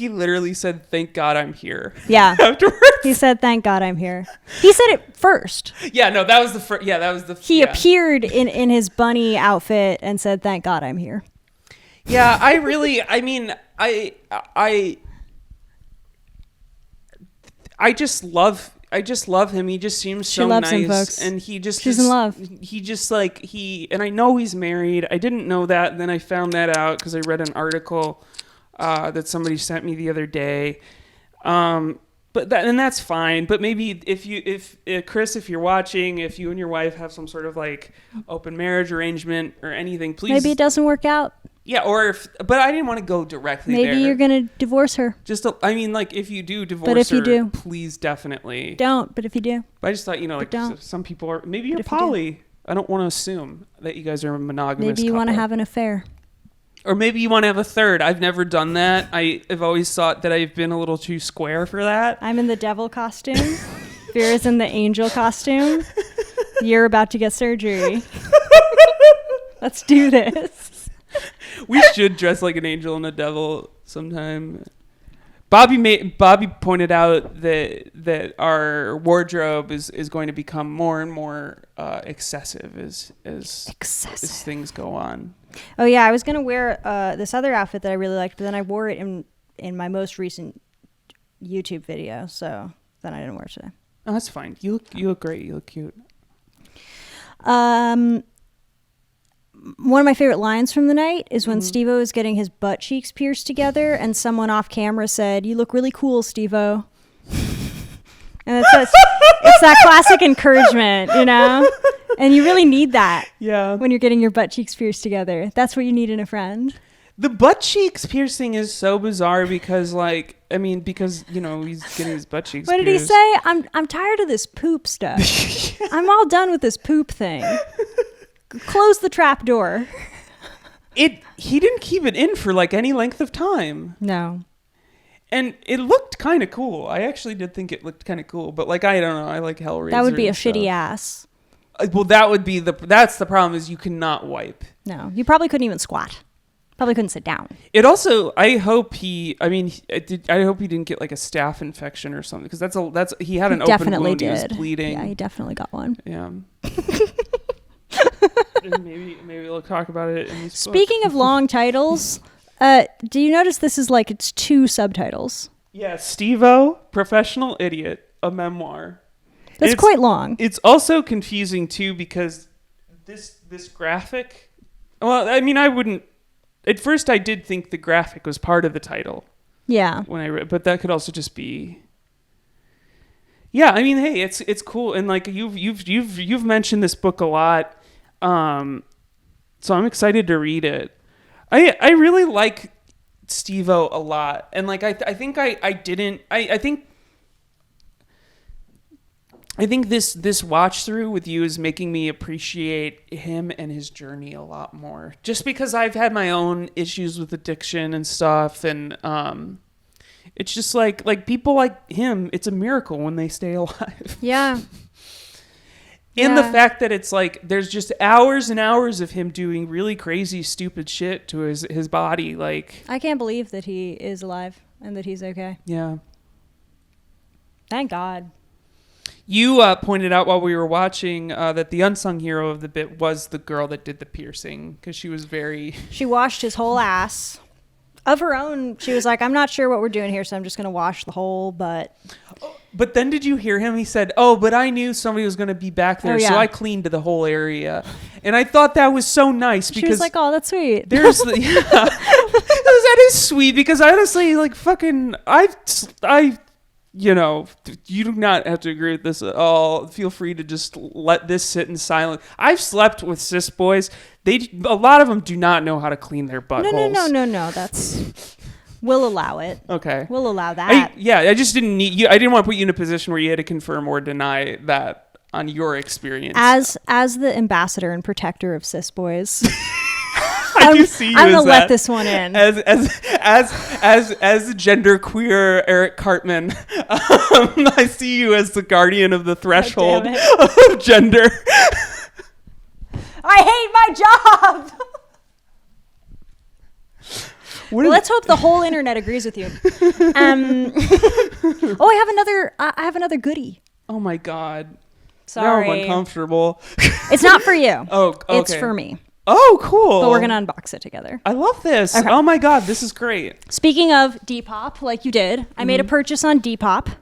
literally said, "Thank God I'm here."
Yeah.
Afterwards.
He said, "Thank God I'm here." He said it first.
Yeah, no, that was the first. Yeah, that was the.
He appeared in his bunny outfit and said, "Thank God I'm here."
Yeah, I just love him. He just seems so
loves
nice,
him, folks.
and
She's in love.
He just and I know he's married. I didn't know that. Then I found that out because I read an article that somebody sent me the other day. But that's fine. But maybe if Chris, if you're watching, if you and your wife have some sort of like open marriage arrangement or anything, please.
Maybe it doesn't work out.
Yeah, but I didn't want to go directly there.
Maybe you're gonna divorce her.
If you do divorce
but if you do,
please definitely
don't. But if you do,
but I just thought, some people are. Maybe you're poly. I don't want to assume that you guys are a monogamous.
Maybe you want to have an affair.
Or maybe you want to have a third. I've never done that. I've always thought that I've been a little too square for that.
I'm in the devil costume. Vera's in the angel costume. You're about to get surgery. Let's do this.
We should dress like an angel and a devil sometime. Bobby pointed out that our wardrobe is going to become more and more excessive as things go on.
Oh yeah, I was gonna wear this other outfit that I really liked, but then I wore it in my most recent YouTube video, so then I didn't wear it today.
Oh, that's fine. You look great. You look cute.
One of my favorite lines from the night is when Steve-O is getting his butt cheeks pierced together and someone off camera said, "You look really cool, Steve-O." And it's that classic encouragement, you know? And you really need that when you're getting your butt cheeks pierced together. That's what you need in a friend.
The butt cheeks piercing is so bizarre because, like, I mean, because, you know, he's getting his butt cheeks
What did he
pierced.
say? I'm tired of this poop stuff. I'm all done with this poop thing. Close the trap door.
He didn't keep it in for, like, any length of time.
No.
And it looked kind of cool. I actually did think it looked kind of cool. But, like, I don't know. I like Hellraiser.
That would be a
and stuff.
shitty ass.
Well, that's the problem is you cannot wipe.
No. You probably couldn't even squat. Probably couldn't sit down.
It also, I hope he didn't get like a staph infection or something because he had an open wound. He was bleeding.
Yeah, he definitely got one.
Yeah. maybe we'll talk about it in this book.
Speaking of long titles, do you notice this is like it's 2 subtitles?
Yeah, Steve-O, Professional Idiot, a memoir.
That's quite long.
It's also confusing too because this graphic. Well, I mean, I wouldn't. At first, I did think the graphic was part of the title.
Yeah.
When I read, but that could also just be. Yeah, I mean, hey, it's cool, and like you've mentioned this book a lot, so I'm excited to read it. I really like Steve-O a lot, and like I think this watch through with you is making me appreciate him and his journey a lot more. Just because I've had my own issues with addiction and stuff, and it's just like people like him. It's a miracle when they stay alive.
Yeah.
And the fact that it's like there's just hours and hours of him doing really crazy, stupid shit to his body. Like
I can't believe that he is alive and that he's okay.
Yeah.
Thank God.
You pointed out while we were watching that the unsung hero of the bit was the girl that did the piercing because she was very...
She washed his whole ass. Of her own, she was like, I'm not sure what we're doing here, so I'm just going to wash the whole butt.
But then did you hear him? He said, "Oh, but I knew somebody was going to be back there, so I cleaned the whole area." And I thought that was so nice because...
She was like, oh, that's sweet.
There's that is sweet because I honestly, like, fucking... You know, you do not have to agree with this at all. Feel free to just let this sit in silence. I've slept with cis boys. A lot of them do not know how to clean their buttholes.
No. That's... We'll allow it.
Okay.
We'll allow that.
I just didn't need you. I didn't want to put you in a position where you had to confirm or deny that on your experience.
As the ambassador and protector of cis boys...
I do see you
I'm
as
gonna let
that.
this one in.
As genderqueer Eric Cartman, I see you as the guardian of the threshold of gender.
I hate my job. Let's hope the whole internet agrees with you. I have another goodie.
Oh my God!
Sorry,
now I'm uncomfortable.
It's not for you.
Oh, okay.
It's for me.
Oh, cool.
But we're going to unbox it together.
I love this.
Okay.
Oh my God, this is great.
Speaking of Depop, like you did, I made a purchase on Depop.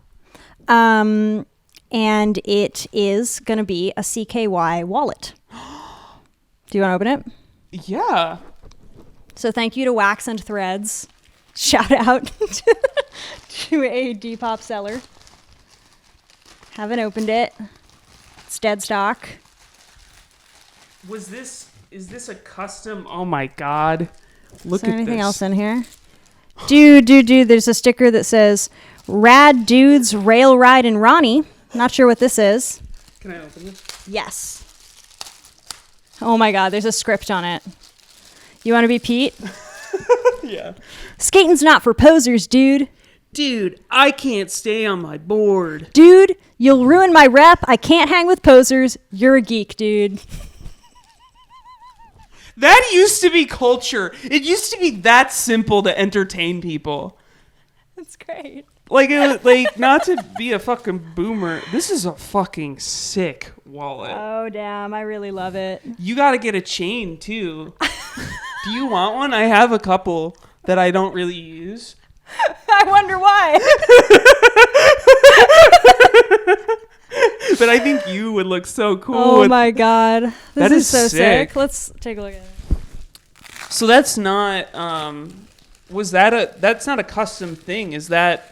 And it is going to be a CKY wallet. Do you want to open it?
Yeah.
So thank you to Wax and Threads. Shout out to a Depop seller. Haven't opened it. It's dead stock.
Is this a custom? Oh my God. Look at this.
Anything else in here? Dude, there's a sticker that says Rad Dudes Rail Ride and Ronnie. Not sure what this is.
Can I open this?
Yes. Oh my God, there's a script on it. You want to be Pete?
Yeah.
Skating's not for posers, dude.
Dude, I can't stay on my board.
Dude, you'll ruin my rep. I can't hang with posers. You're a geek, dude.
That used to be culture. It used to be that simple to entertain people.
That's great.
Like, it was, like, not to be a fucking boomer. This is a fucking sick wallet.
Oh, damn. I really love it.
You got to get a chain, too. Do you want one? I have a couple that I don't really use.
I wonder why.
But I think you would look so cool.
Oh my god,
That
this
is
so
sick.
sick. Let's take a look at it.
So that's not that's not a custom thing. Is that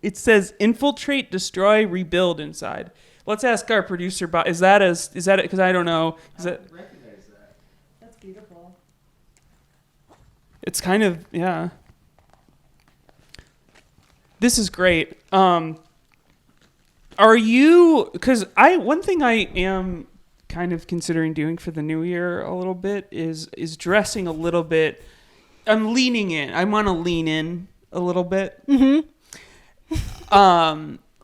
it says infiltrate, destroy, rebuild inside. Let's ask our producer is that it, because I don't know. Is that
Recognize that.
That's beautiful.
it's kind of yeah. This is great. Are you, because one thing I am kind of considering doing for the new year a little bit is dressing a little bit. I'm leaning in. I want to lean in a little bit. Mm-hmm.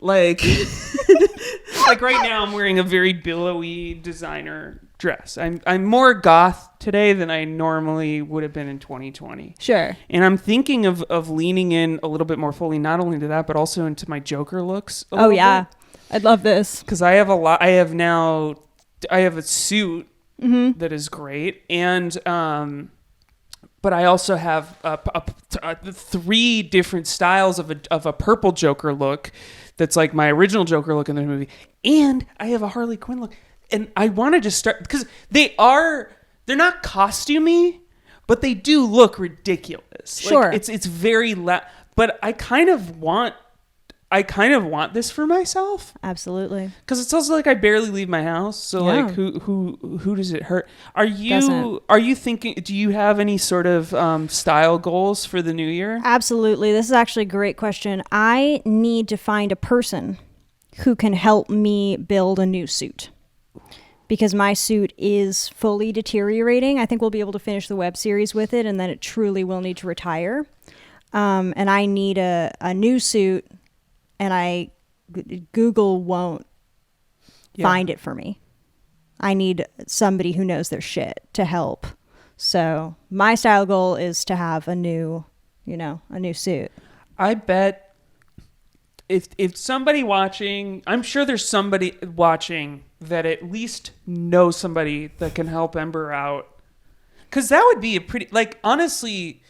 Like right now I'm wearing a very billowy designer dress. I'm more goth today than I normally would have been in 2020.
Sure.
And I'm thinking of leaning in a little bit more fully, not only to that, but also into my Joker looks.
Oh yeah, I'd love this.
Because I have a suit that is great, and but I also have 3 different styles of a purple Joker look. That's like my original Joker look in the movie, and I have a Harley Quinn look. And I want to just start because they're not costumey, but they do look ridiculous.
Sure,
like, it's very but I kind of want this for myself.
Absolutely.
Because it's also like I barely leave my house, so
Yeah.
like who does it hurt? Are you thinking? Do you have any sort of style goals for the new year?
Absolutely. This is actually a great question. I need to find a person who can help me build a new suit. Because my suit is fully deteriorating. I think we'll be able to finish the web series with it, and then it truly will need to retire. And I need a new suit, and Google won't find it for me. I need somebody who knows their shit to help. So my style goal is to have a new suit.
I bet if somebody watching, I'm sure there's somebody watching that at least knows somebody that can help Ember out. Because that would be a pretty, like, honestly,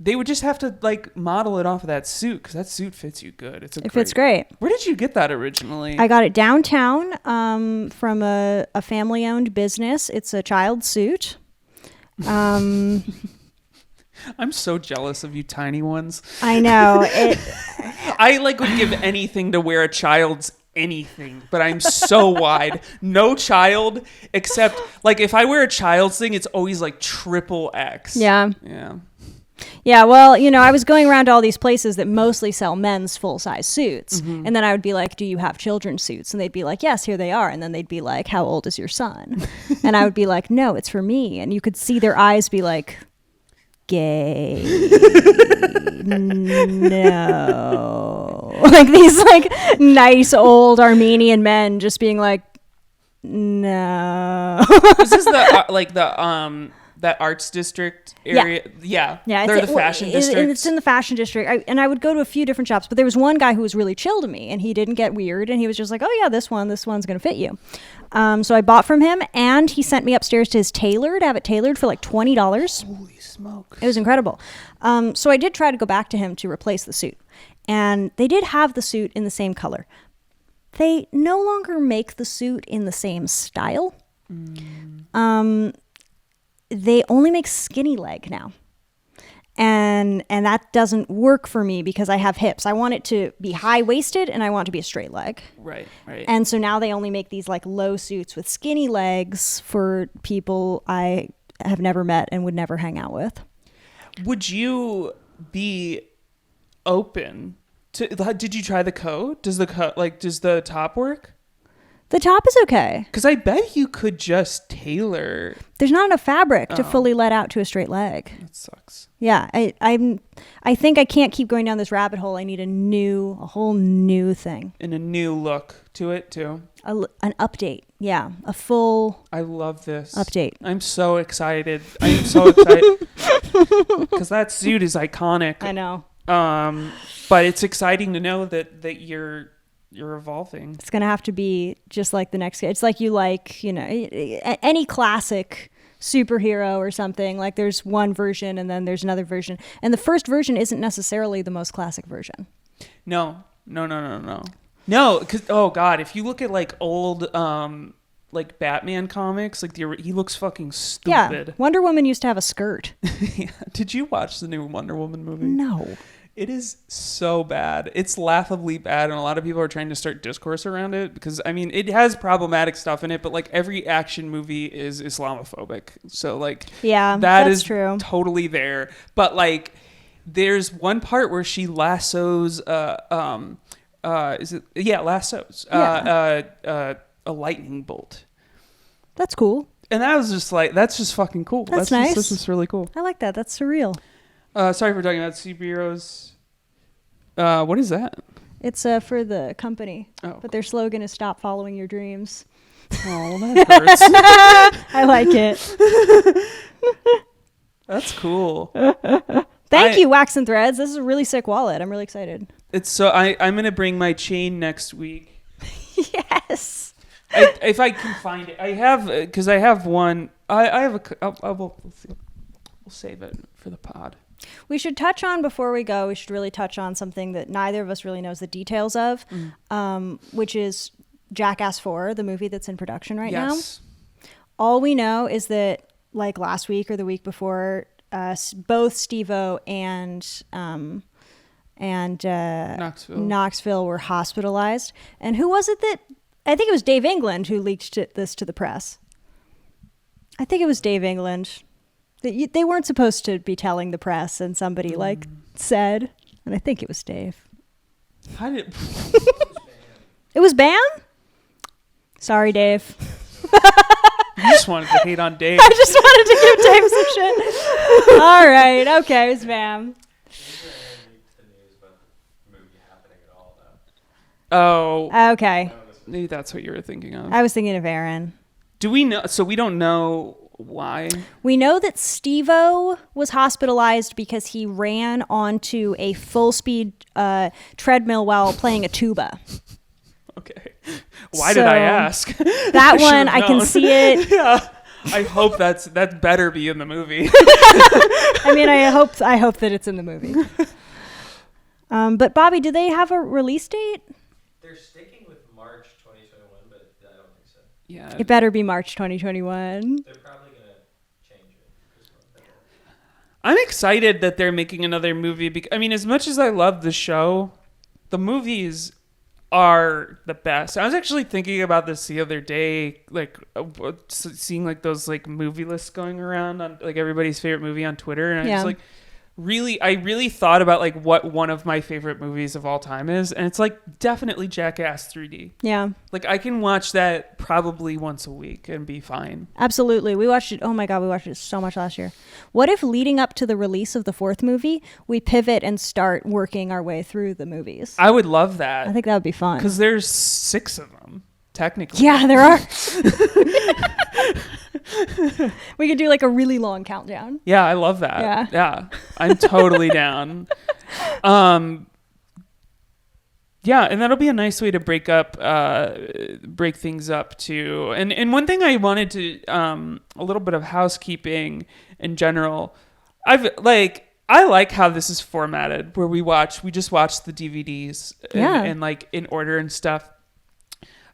they would just have to, like, model it off of that suit, because that suit fits you good. It
fits great.
Where did you get that originally?
I got it downtown from a family-owned business. It's a child's suit.
I'm so jealous of you tiny ones.
I know.
I would give anything to wear a child's anything, but I'm so wide. No child, except like if I wear a child's thing, it's always like XXX.
Yeah.
Yeah.
Yeah, well, I was going around to all these places that mostly sell men's full-size suits. Mm-hmm. And then I would be like, do you have children's suits? And they'd be like, yes, here they are. And then they'd be like, how old is your son? And I would be like, no, it's for me. And you could see their eyes be like, gay. No. Like these like nice old Armenian men just being like, no.
Is this that arts district area? Yeah. They're the fashion district.
It's in the fashion district. I would go to a few different shops, but there was one guy who was really chill to me, and he didn't get weird, and he was just like, oh yeah, this one's going to fit you. So I bought from him, and he sent me upstairs to his tailor to have it tailored for like $20.
Holy smokes.
It was incredible. So I did try to go back to him to replace the suit, and they did have the suit in the same color. They no longer make the suit in the same style. They only make skinny leg now. And that doesn't work for me because I have hips. I want it to be high-waisted and I want it to be a straight leg.
Right.
And so now they only make these like low suits with skinny legs for people I have never met and would never hang out with.
Would you be open to, did you try the coat? Does the top work?
The top is okay.
Because I bet you could just tailor.
There's not enough fabric to fully let out to a straight leg.
That sucks.
Yeah, I think I can't keep going down this rabbit hole. I need a whole new thing.
And a new look to it too.
An update. Yeah, a full.
I love this
update.
I'm so excited. I am so excited because that suit is iconic.
I know.
But it's exciting to know that you're evolving.
It's gonna have to be just like the next. It's like any classic superhero or something. Like there's one version and then there's another version, and the first version isn't necessarily the most classic version.
No, No, because oh god, if you look at like old like Batman comics, like he looks fucking
Yeah,
stupid.
Wonder Woman used to have a skirt.
Yeah. Did you watch the new Wonder Woman movie?
No.
It is so bad. It's laughably bad, and a lot of people are trying to start discourse around it because, I mean, it has problematic stuff in it, but, like, every action movie is Islamophobic. So, like,
Yeah,
that
that's
is
true.
totally there. But, like, there's one part where she lassos, lassos, a lightning bolt.
That's cool.
And that was just like, that's just fucking cool.
That's nice.
That's just really cool.
I like that. That's surreal.
Sorry for talking about superheroes. What is that?
It's for the company.
Oh.
But their slogan is "Stop following your dreams."
Oh, that hurts.
I like it.
That's cool.
Thank you, Wax and Threads. This is a really sick wallet. I'm really excited.
It's so I'm gonna bring my chain next week.
Yes.
If I can find it, I have because I have one. I have we'll save it for the pod.
We should touch on before we go. We should really touch on something that neither of us really knows the details of, which is Jackass 4, the movie that's in production right now. All we know is that, like last week or the week before, both Steve-O and Knoxville were hospitalized. And who was it that? I think it was Dave England who leaked this to the press. I think it was Dave England. They weren't supposed to be telling the press, and somebody said, and I think it was Dave.
How did
it was Bam? Sorry, Dave.
You just wanted to hate on Dave.
I just wanted to give Dave some shit. All right, okay, it was Bam.
Oh,
okay.
Maybe that's what you were thinking of.
I was thinking of Aaron.
Do we know? So we don't know why.
We know that Steve-O was hospitalized because he ran onto a full-speed treadmill while playing a tuba.
Okay. Why did I ask?
That one, I can see it.
Yeah. I hope that better be in the movie.
I mean, I hope that it's in the movie. But Bobby, do they have a release date?
They're sticking with March 2021, but I don't think so.
Yeah.
It better be March 2021.
They're probably going to change it.
I'm excited that they're making another movie. I mean, as much as I love the show, the movies are the best. I was actually thinking about this the other day, like seeing like those like movie lists going around on like everybody's favorite movie on Twitter, and I was like, I really thought about like what one of my favorite movies of all time is, and it's like definitely Jackass 3D.
Yeah.
Like I can watch that probably once a week and be fine.
Absolutely. We watched it. Oh my God, we watched it so much last year. What if leading up to the release of the fourth movie, we pivot and start working our way through the movies?
I would love that.
I think that would be fun.
Because there's 6 of them, technically.
Yeah, there are. We could do like a really long countdown.
Yeah, I love that. Yeah. I'm totally down. Yeah, and that'll be a nice way to break things up too. And one thing I wanted to a little bit of housekeeping in general. I like how this is formatted, where we just watch the DVDs and like in order and stuff.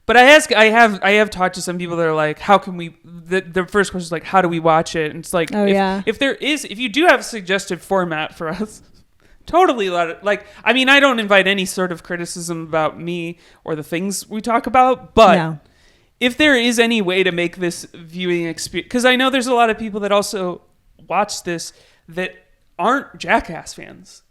But I have talked to some people that are like, how can we? The first question is like, how do we watch it? And it's like, if you do have a suggested format for us, totally let it. Like, I mean, I don't invite any sort of criticism about me or the things we talk about, but if there is any way to make this viewing experience, because I know there's a lot of people that also watch this that aren't Jackass fans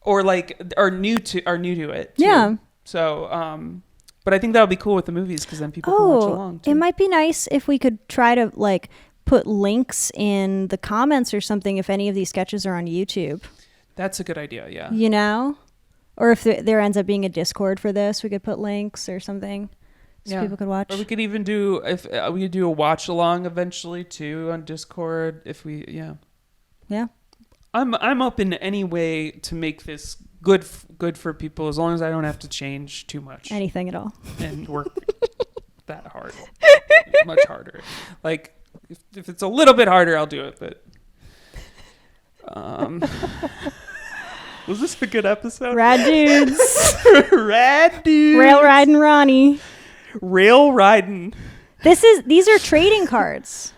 or like are new to it too.
Yeah.
So but I think that would be cool with the movies because then people can watch along too.
It might be nice if we could try to like put links in the comments or something if any of these sketches are on YouTube.
That's a good idea, yeah.
You know? Or if there ends up being a Discord for this, we could put links or something so people could watch.
Or we could even do we could do a watch along eventually too on Discord if we
Yeah.
I'm open to any way to make this good for people as long as I don't have to change too much.
Anything at all.
And work that hard. Much harder. Like if it's a little bit harder, I'll do it, but Was this a good episode?
Rad dudes.
Rad dudes.
Rail riding Ronnie.
Rail riding.
These are trading cards.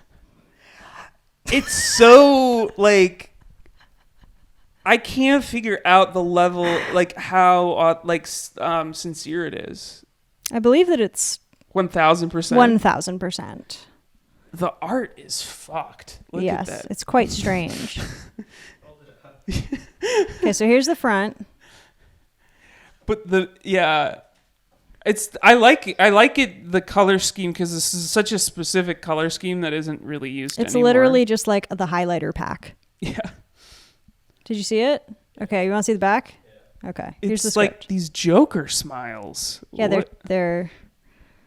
It's so like I can't figure out the level, like how sincere it is.
I believe that it's
1,000%.
1,000%.
The art is fucked. Look at
Yes,
that.
it's quite strange. Okay, so here's the front.
But I like it the color scheme because this is such a specific color scheme that isn't really used
It's
anymore.
literally just like the highlighter pack.
Yeah.
Did you see it? Okay, you want to see the back? Yeah. Okay, here's the
It's like
script.
these Joker smiles.
Yeah, they're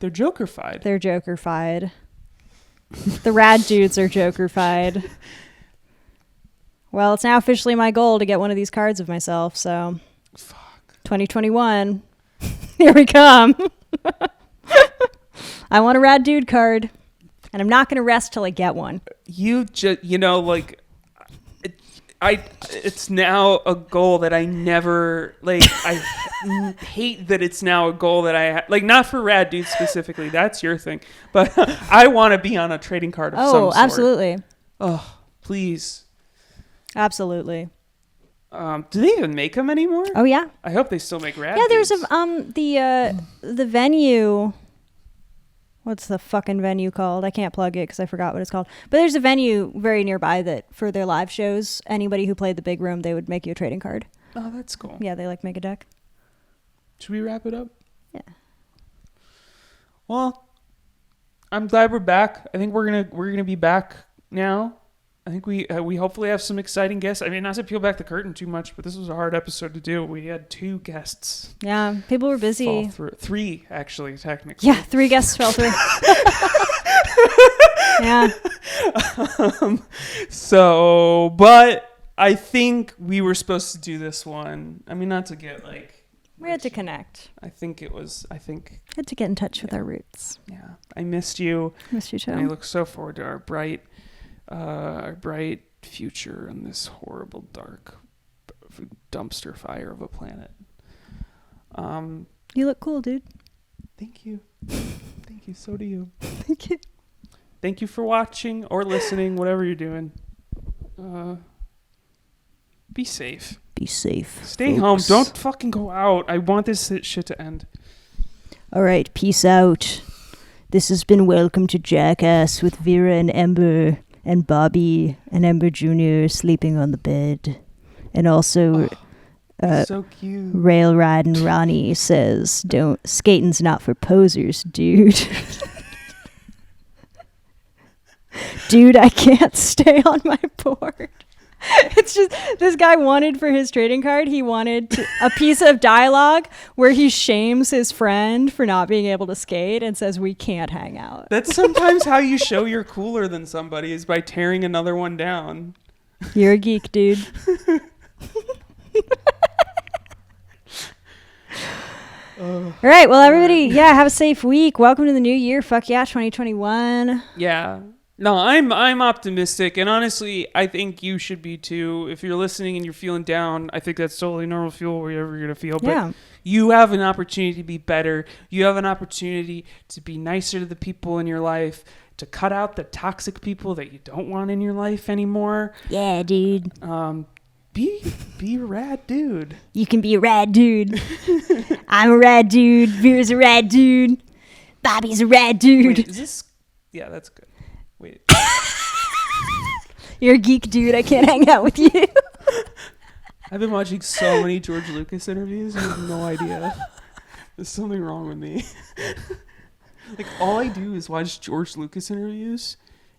Joker-fied.
They're Joker-fied. The rad dudes are Joker-fied. Well, it's now officially my goal to get one of these cards of myself, so...
Fuck.
2021. Here we come. I want a rad dude card, and I'm not going to rest till I get one.
It's now a goal that I never, like, I hate that it's now a goal that I, like, not for rad dudes specifically, that's your thing, but I want to be on a trading card of some sort.
Oh, absolutely.
Oh, please.
Absolutely.
Do they even make them anymore?
Oh, yeah.
I hope they still make rad
Yeah, there's
dudes.
the venue. What's the fucking venue called? I can't plug it because I forgot what it's called. But there's a venue very nearby that for their live shows, anybody who played the big room, they would make you a trading card.
Oh, that's cool.
Yeah, they like make a deck.
Should we wrap it up?
Yeah.
Well, I'm glad we're back. I think we're gonna be back now. I think we hopefully have some exciting guests. I mean, not to peel back the curtain too much, but this was a hard episode to do. We had 2 guests.
Yeah, people were busy.
Fall through. 3, actually, technically.
Yeah, 3 guests fell through. Yeah.
But I think we were supposed to do this one. I mean, not to get like...
We had to connect.
I think
Had to get in touch with our roots.
yeah, I missed you.
Missed you too.
And I look so forward to our bright future in this horrible, dark dumpster fire of a planet.
You look cool, dude.
Thank you. Thank you. So do you.
Thank you.
Thank you for watching or listening, whatever you're doing. Be safe.
Be safe.
Stay home. Don't fucking go out. I want this shit to end.
All right, peace out. This has been Welcome to Jackass with Vera and Ember and Bobby and Ember Jr. sleeping on the bed. And also,
So cute.
Rail Riding Ronnie says, skating's not for posers, dude. Dude, I can't stay on my board. It's just, this guy wanted for his trading card, he wanted a piece of dialogue where he shames his friend for not being able to skate and says, we can't hang out.
That's sometimes how you show you're cooler than somebody, is by tearing another one down.
You're a geek, dude. All right, well, everybody, have a safe week. Welcome to the new year. Fuck yeah, 2021.
Yeah. No, I'm optimistic, and honestly, I think you should be too. If you're listening and you're feeling down, I think that's totally normal. Feel wherever you're gonna feel, but you have an opportunity to be better. You have an opportunity to be nicer to the people in your life, to cut out the toxic people that you don't want in your life anymore.
Yeah, dude.
Be a rad dude.
You can be a rad dude. I'm a rad dude. Vera's a rad dude. Bobby's a rad dude.
Wait, is this? Yeah, that's good. Wait.
You're a geek, dude. I can't hang out with you.
I've been watching so many George Lucas interviews. You have no idea. There's something wrong with me. Like, all I do is watch George Lucas interviews,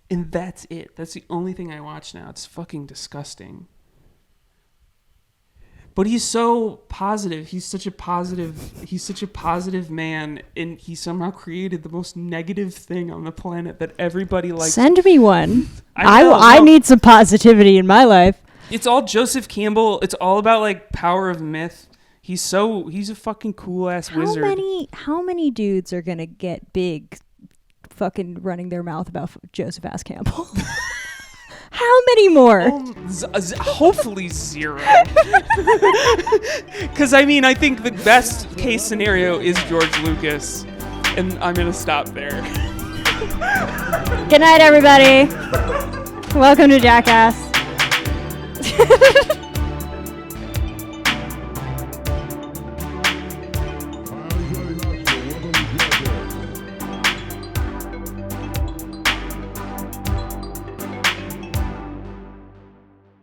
and that's it. That's the only thing I watch now. It's fucking disgusting. But he's so positive. He's such a positive man, and he somehow created the most negative thing on the planet that everybody likes.
Send me one.
I
need some positivity in my life.
It's all Joseph Campbell. It's all about like power of myth. He's a fucking cool ass wizard.
How many dudes are gonna get big, fucking running their mouth about Joseph Campbell? How many more?
Hopefully 0. Because I think the best case scenario is George Lucas, and I'm gonna stop there.
Good night, everybody. Welcome to Jackass.